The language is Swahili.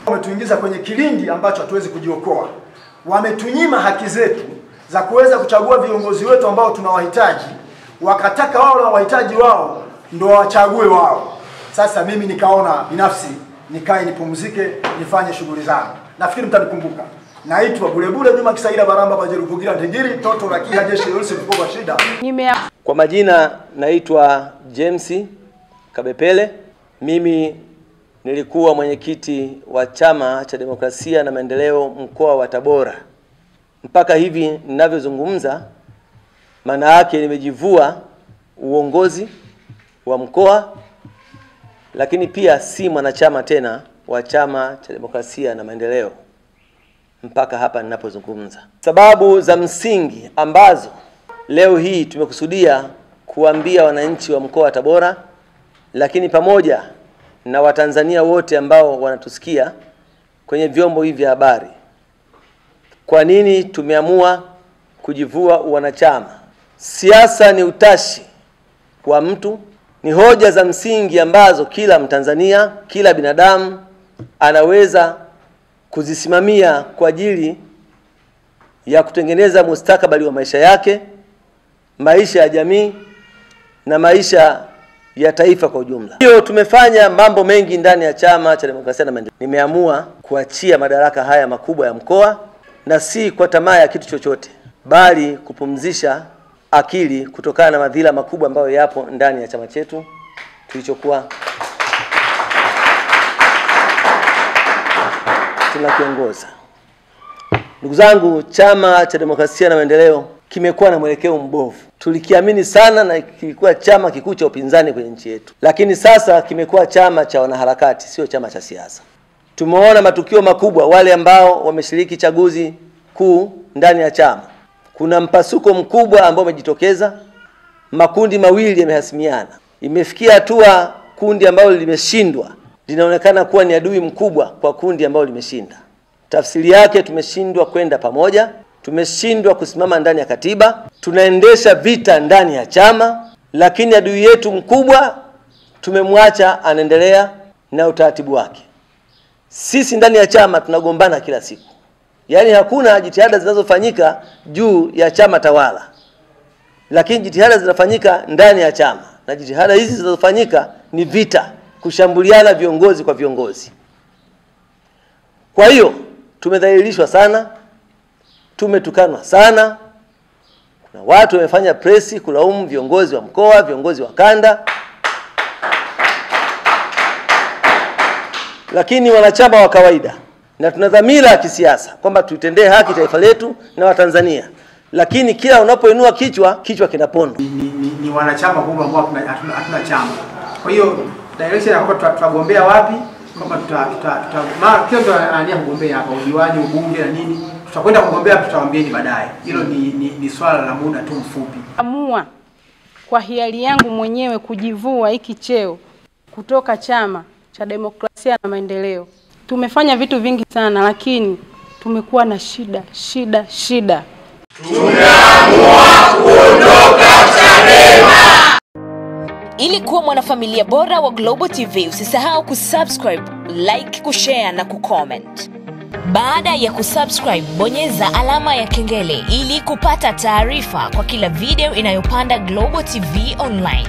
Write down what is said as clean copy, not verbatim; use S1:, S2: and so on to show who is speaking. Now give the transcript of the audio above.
S1: Wametuingiza kwenye kilindi ambacho hatuwezi kujiokoa. Wametunyima haki zetu za kuweza kuchagua viongozi wetu ambao tunawahitaji. Wakataka wao na wahitaji wao ndio wachague wao. Sasa mimi nikaona binafsi nikae nipumzike, nifanye shughuli zangu. Nafikiri mtanikumbuka. Naitwa Bulebule Juma Kisaira Baramba Bajeruvugira Ntegiri toto la Kiha Jeshi Yose Mkoba Shida.
S2: Kwa majina naitwa James Kabepele. Mimi nilikuwa mwenyekiti wa Chama cha Demokrasia na Maendeleo mkoa wa Tabora. Mpaka hivi ninavyozungumza, maana yake nimejivua uongozi wa mkoa, lakini pia si mwanachama tena wa Chama cha Demokrasia na Maendeleo mpaka hapa ninapozungumza. Sababu za msingi ambazo leo hii tumekusudia kuambia wananchi wa mkoa wa Tabora, lakini pamoja na Watanzania wote ambao wanatusikia kwenye vyombo hivi vya habari, kwa nini tumeamua kujivua wanachama. Siasa ni utashi wa mtu, ni hoja za msingi ambazo kila Mtanzania, kila binadamu anaweza kuzisimamia kwa ajili ya kutengeneza mustakabali wa maisha yake, maisha ya jamii na maisha ya taifa kwa ujumla. Hiyo tumefanya mambo mengi ndani ya Chama cha Demokrasia na Maendeleo. Nimeamua kuachia madaraka haya makubwa ya mkoa, na si kwa tamaa ya kitu chochote, bali kupumzisha akili kutokana na madhila makubwa ambayo yapo ndani ya chama chetu kilichokuwa tunakiongoza. Ndugu zangu, Chama cha Demokrasia na Maendeleo kimekuwa na mwelekeo mbovu. Tulikiamini sana na kilikuwa chama kikuu cha upinzani kwenye nchi yetu, lakini sasa kimekuwa chama cha wanaharakati, sio chama cha siasa. Tumeona matukio makubwa, wale ambao wameshiriki chaguzi kuu ndani ya chama. Kuna mpasuko mkubwa ambao umejitokeza, makundi mawili yamehasimiana. Imefikia hatua kundi ambalo limeshindwa linaonekana kuwa ni adui mkubwa kwa kundi ambalo limeshinda. Tafsiri yake, tumeshindwa kwenda pamoja, tumeshindwa kusimama ndani ya katiba, tunaendesha vita ndani ya chama, lakini adui yetu mkubwa tumemwacha anaendelea na utaratibu wake. Sisi ndani ya chama tunagombana kila siku. Yaani hakuna jitihada zinazofanyika juu ya chama tawala, lakini jitihada zinafanyika ndani ya chama, na jitihada hizi zinazofanyika ni vita, kushambuliana viongozi kwa viongozi. Kwa hiyo tumedhalilishwa sana, tumetukanwa sana. Kuna watu wamefanya presi kulaumu viongozi wa mkoa, viongozi wa kanda, lakini wanachama wa kawaida, na tuna dhamira ya kisiasa kwamba tuitendee haki taifa letu na Watanzania, lakini kila unapoinua kichwa kinapondwa.
S3: Ni wanachama kubwa ambao hatuna chama. Kwa hiyo direction ya kwamba tutagombea wapi, kama kila mtu anania kugombea hapa udiwani, ubunge na nini, tutakwenda kugombea, tutawaambieni baadaye. Hilo ni swala la muda tu mfupi.
S4: Amua kwa hiari yangu mwenyewe kujivua hiki cheo kutoka Chama cha Demokrasia na Maendeleo. Tumefanya vitu vingi sana, lakini tumekuwa na shida.
S5: Tumeamua kuondoka Chadema.
S6: Ili kuwa mwanafamilia bora wa Global TV, usisahau kusubscribe, like, kushare na kucomment. Baada ya kusubscribe, bonyeza alama ya kengele ili kupata taarifa kwa kila video inayopanda Global TV Online.